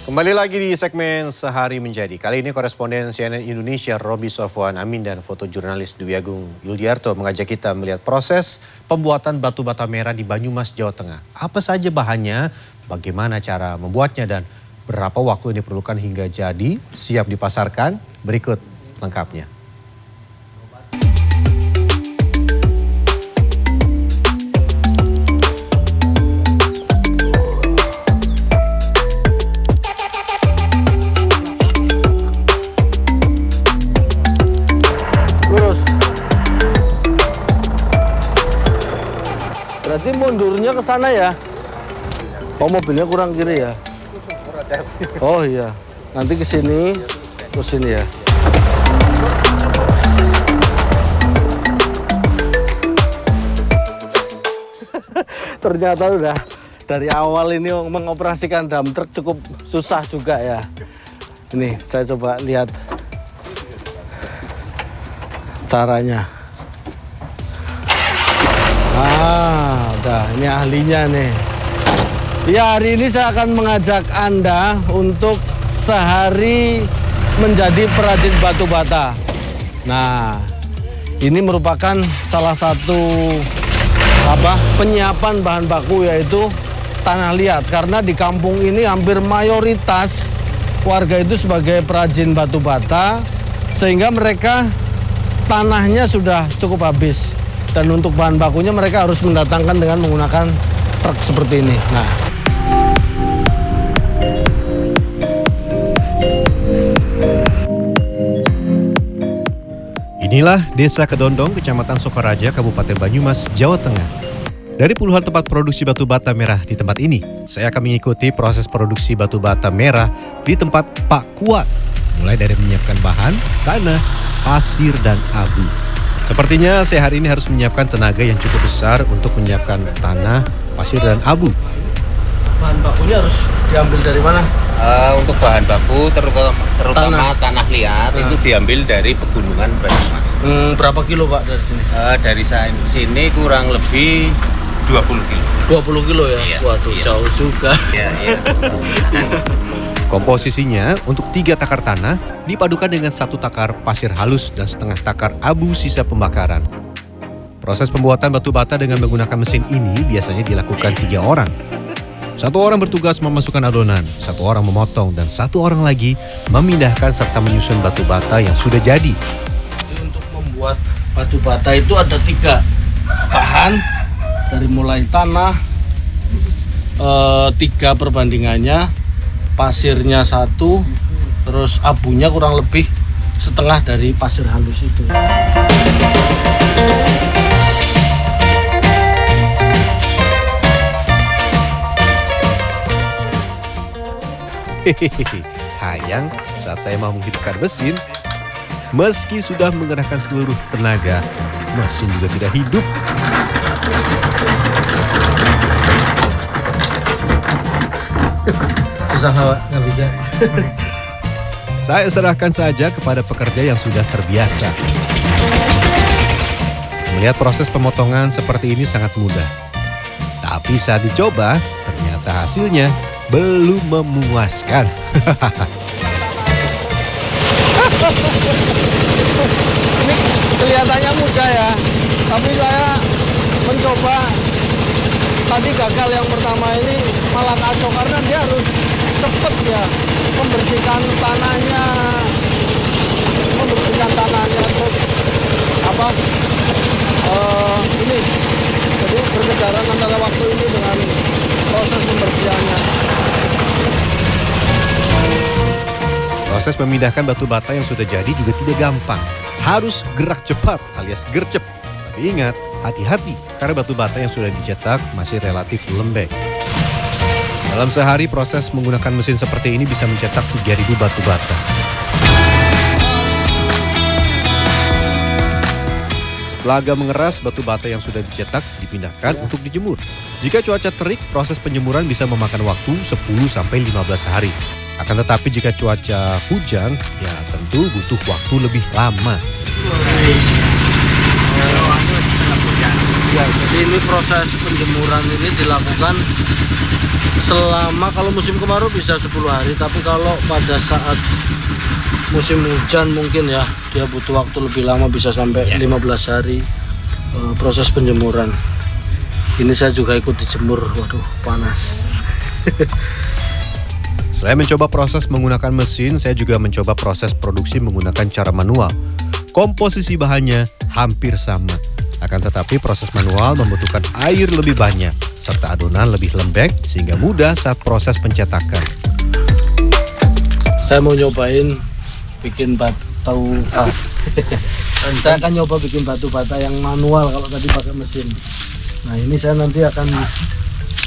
Kembali lagi di segmen Sehari Menjadi. Kali ini koresponden CNN Indonesia Roby Sofwan Amin dan fotojurnalis Dwi Agung Yuldiarto mengajak kita melihat proses pembuatan batu bata merah di Banyumas, Jawa Tengah. Apa saja bahannya, bagaimana cara membuatnya, dan berapa waktu yang diperlukan hingga jadi siap dipasarkan. Berikut lengkapnya. Berarti mundurnya ke sana ya? Oh, mobilnya kurang kiri ya? Oh iya, nanti ke sini, terus sini ya. Ternyata udah dari awal ini mengoperasikan dump truck cukup susah juga ya. Ini saya coba lihat caranya. Udah, ini ahlinya nih. Ya, hari ini saya akan mengajak Anda untuk sehari menjadi perajin batu bata. Nah, ini merupakan salah satu penyiapan bahan baku, yaitu tanah liat. Karena di kampung ini hampir mayoritas warga itu sebagai perajin batu bata, sehingga mereka tanahnya sudah cukup habis. Dan untuk bahan bakunya mereka harus mendatangkan dengan menggunakan truk seperti ini. Nah, inilah Desa Kedondong, Kecamatan Sokoraja, Kabupaten Banyumas, Jawa Tengah. Dari puluhan tempat produksi batu bata merah di tempat ini, saya akan mengikuti proses produksi batu bata merah di tempat Pak Kuat. Mulai dari menyiapkan bahan, tanah, pasir, dan abu. Sepertinya saya hari ini harus menyiapkan tenaga yang cukup besar untuk menyiapkan tanah, pasir, dan abu. bahan bakunya harus diambil dari mana? Untuk bahan baku terutama tanah liat itu diambil dari pegunungan Banyumas. Berapa kilo Pak dari sini? Dari sini kurang lebih 20 kilo. 20 kilo ya? Iya, Waduh, iya. jauh juga. Iya. Komposisinya untuk 3 takar tanah dipadukan dengan 1 takar pasir halus dan setengah takar abu sisa pembakaran. Proses pembuatan batu bata dengan menggunakan mesin ini biasanya dilakukan 3 orang. 1 orang bertugas memasukkan adonan, 1 orang memotong, dan 1 orang lagi memindahkan serta menyusun batu bata yang sudah jadi. Jadi untuk membuat batu bata itu ada 3 bahan, dari mulai tanah 3 perbandingannya, pasirnya 1, terus abunya kurang lebih setengah dari pasir halus itu. Hehehe, sayang saat saya mau menghidupkan mesin, meski sudah mengerahkan seluruh tenaga, mesin juga tidak hidup. Susah nggak bisa. Saya serahkan saja kepada pekerja yang sudah terbiasa. Melihat proses pemotongan seperti ini sangat mudah. Tapi saat dicoba, ternyata hasilnya belum memuaskan. Ini kelihatannya mudah ya, tapi saya mencoba tadi gagal yang pertama ini malah kacau karena dia harus cepet ya membersihkan tanahnya terus ini jadi berkejaran antara waktu ini dengan proses pembersihannya. Proses memindahkan batu bata yang sudah jadi juga tidak gampang. Harus gerak cepat alias gercep. Tapi ingat, hati-hati karena batu bata yang sudah dicetak masih relatif lembek. Dalam sehari proses menggunakan mesin seperti ini bisa mencetak 3.000 batu bata. Setelah agak mengeras, batu bata yang sudah dicetak dipindahkan untuk dijemur. Jika cuaca terik, proses penjemuran bisa memakan waktu 10-15 hari. Akan tetapi jika cuaca hujan, ya tentu butuh waktu lebih lama. Ya, jadi ini proses penjemuran ini dilakukan selama, kalau musim kemarau bisa 10 hari, tapi kalau pada saat musim hujan mungkin ya dia butuh waktu lebih lama, bisa sampai 15 hari proses penjemuran. Ini saya juga ikut dijemur, waduh panas. Selain mencoba proses menggunakan mesin, saya juga mencoba proses produksi menggunakan cara manual. Komposisi bahannya hampir sama. Akan tetapi proses manual membutuhkan air lebih banyak, serta adonan lebih lembek sehingga mudah saat proses pencetakan. Saya mau nyobain bikin batu. Saya akan nyoba bikin batu bata yang manual kalau tadi pakai mesin. Nah ini saya nanti akan,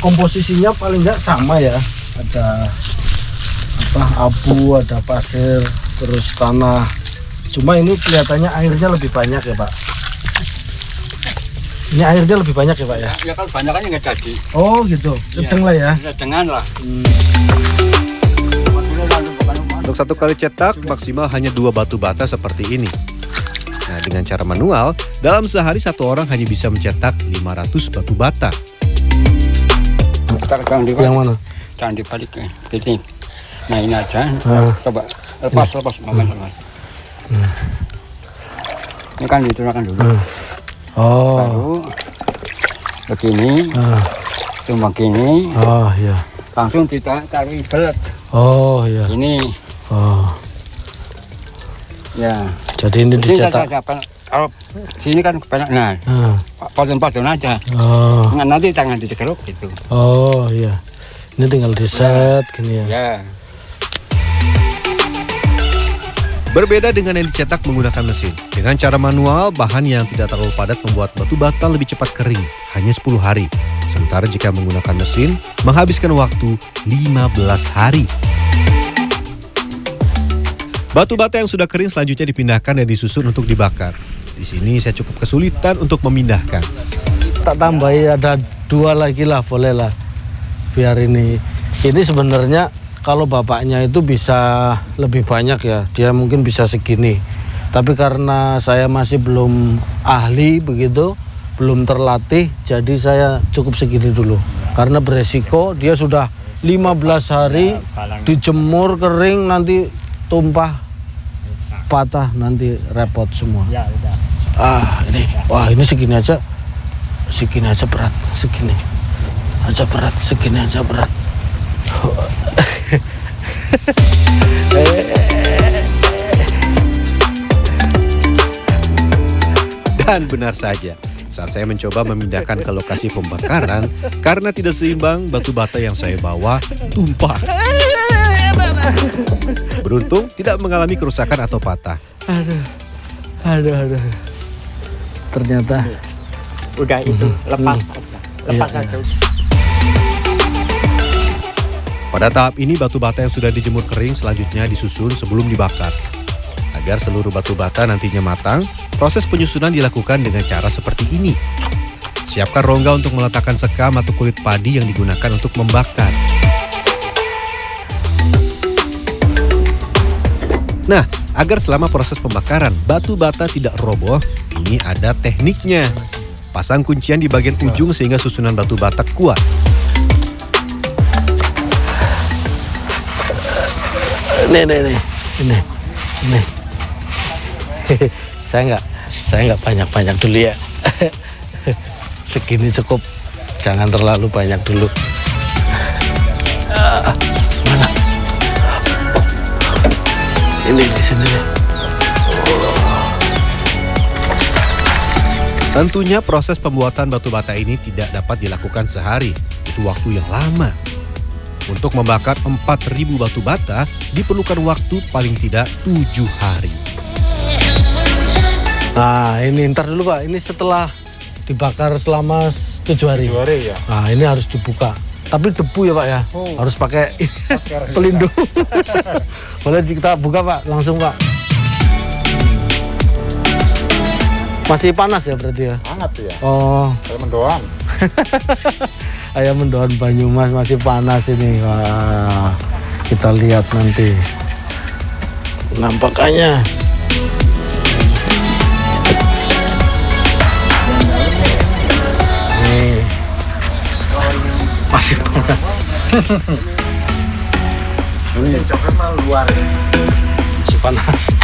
komposisinya paling nggak sama ya. Ada abu, ada pasir, terus tanah. Cuma ini kelihatannya airnya lebih banyak ya Pak. Ini airnya lebih banyak ya Pak ya? Ya kalau banyak kan nggak jadi. Oh gitu, sedang lah ya. Sedengan lah. Untuk satu kali cetak maksimal hanya 2 batu bata seperti ini. Nah, dengan cara manual, dalam sehari satu orang hanya bisa mencetak 500 batu bata. Yang mana? Jangan dibalik ya. Gini. Nah ini aja. Coba lepas. Momen lepas. Ini kan dituangkan dulu. Oh. Baru begini. Cuma gini. Oh ya. Langsung kita taruh belet. Oh ya. Ini. Oh. Ya. Jadi ini dicetak. Kalau sini kan banyak. Nah. Potong-potong aja. Oh. Nanti tangan dicekeluk gitu. Oh iya. Ini tinggal diset gini ya. Ya. Berbeda dengan yang dicetak menggunakan mesin. Dengan cara manual, bahan yang tidak terlalu padat membuat batu bata lebih cepat kering, hanya 10 hari. Sementara jika menggunakan mesin, menghabiskan waktu 15 hari. Batu bata yang sudah kering selanjutnya dipindahkan dan disusun untuk dibakar. Di sini saya cukup kesulitan untuk memindahkan. Tak tambahi ada 2 lagi lah, boleh lah. Biar ini sebenarnya kalau bapaknya itu bisa lebih banyak ya, dia mungkin bisa segini. Tapi karena saya masih belum ahli begitu, belum terlatih, jadi saya cukup segini dulu. Karena beresiko dia sudah 15 hari dijemur kering, nanti tumpah, patah, nanti repot semua. Ini, wah ini segini aja berat, segini aja berat. Dan benar saja, saat saya mencoba memindahkan ke lokasi pembakaran, karena tidak seimbang, batu bata yang saya bawa tumpah. Beruntung tidak mengalami kerusakan atau patah. Aduh. Ternyata Udah itu lepas aja. Pada tahap ini batu bata yang sudah dijemur kering selanjutnya disusun sebelum dibakar. Agar seluruh batu bata nantinya matang, proses penyusunan dilakukan dengan cara seperti ini. Siapkan rongga untuk meletakkan sekam atau kulit padi yang digunakan untuk membakar. Nah, agar selama proses pembakaran batu bata tidak roboh, ini ada tekniknya. Pasang kuncian di bagian ujung sehingga susunan batu bata kuat. Ini. Saya nggak banyak dulu ya. Segini cukup, jangan terlalu banyak dulu. Mana? Ini di sini nih. Tentunya proses pembuatan batu bata ini tidak dapat dilakukan sehari. Itu waktu yang lama. Untuk membakar 4.000 batu bata diperlukan waktu paling tidak 7 hari. Nah ini ntar dulu Pak, ini setelah dibakar selama 7 hari. 7 hari ya. Nah ini harus dibuka. Tapi debu ya Pak ya, harus pakai pelindung. Boleh kita buka Pak, langsung Pak. Masih panas ya berarti ya? Hangat ya. Oh. Kayak mendoan. Ayam mendoan Banyumas masih panas ini. Wah, kita lihat nanti nampakannya. Nih, masih panas. Ini coklat mah luar. Masih panas.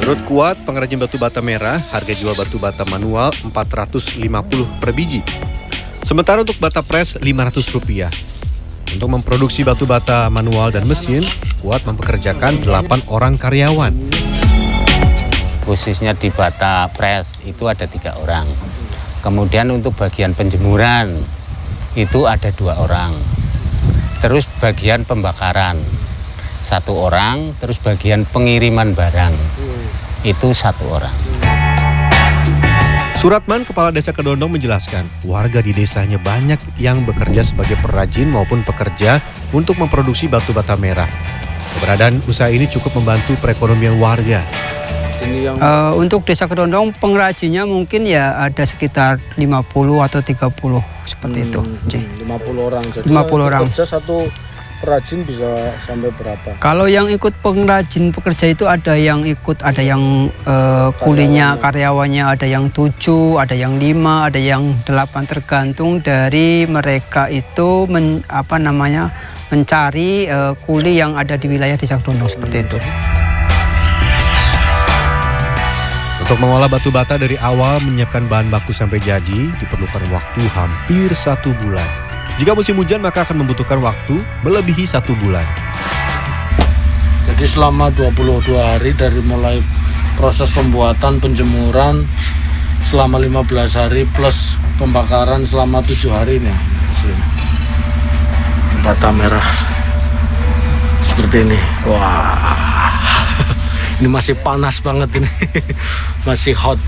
Menurut Kuat, pengrajin batu bata merah, harga jual batu bata manual Rp450 per biji. Sementara untuk bata pres Rp500. Untuk memproduksi batu bata manual dan mesin, Kuat mempekerjakan 8 orang karyawan. Khususnya di bata pres itu ada 3 orang. Kemudian untuk bagian penjemuran itu ada 2 orang. Terus bagian pembakaran 1 orang, terus bagian pengiriman barang itu 1 orang. Suratman, Kepala Desa Kedondong menjelaskan, warga di desanya banyak yang bekerja sebagai perajin maupun pekerja untuk memproduksi batu bata merah. Keberadaan usaha ini cukup membantu perekonomian warga. Untuk Desa Kedondong pengrajinnya mungkin ya ada sekitar 50 atau 30 seperti itu. 50 orang. Jadi 50 orang. Kerja satu perajin bisa sampai berapa? Kalau yang ikut pengrajin pekerja itu ada yang ikut, ada yang kulinya karyawannya ada yang 7, ada yang 5, ada yang 8, tergantung dari mereka itu mencari kuli yang ada di wilayah Desa Kedondong seperti itu. Untuk mengolah batu bata dari awal menyiapkan bahan baku sampai jadi diperlukan waktu hampir 1 bulan. Jika musim hujan maka akan membutuhkan waktu melebihi 1 bulan. Jadi selama 22 hari dari mulai proses pembuatan, penjemuran selama 15 hari plus pembakaran selama 7 hari nih. Bata merah seperti ini. Wah. Ini masih panas banget ini. Masih hot.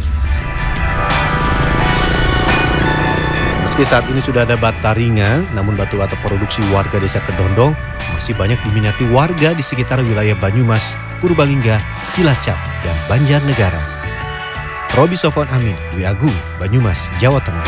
Meski saat ini sudah ada bata ringan, namun batu bata produksi warga Desa Kedondong masih banyak diminati warga di sekitar wilayah Banyumas, Purbalingga, Cilacap, dan Banjarnegara. Roby Sofwan Amin, Dwi Agung, Banyumas, Jawa Tengah.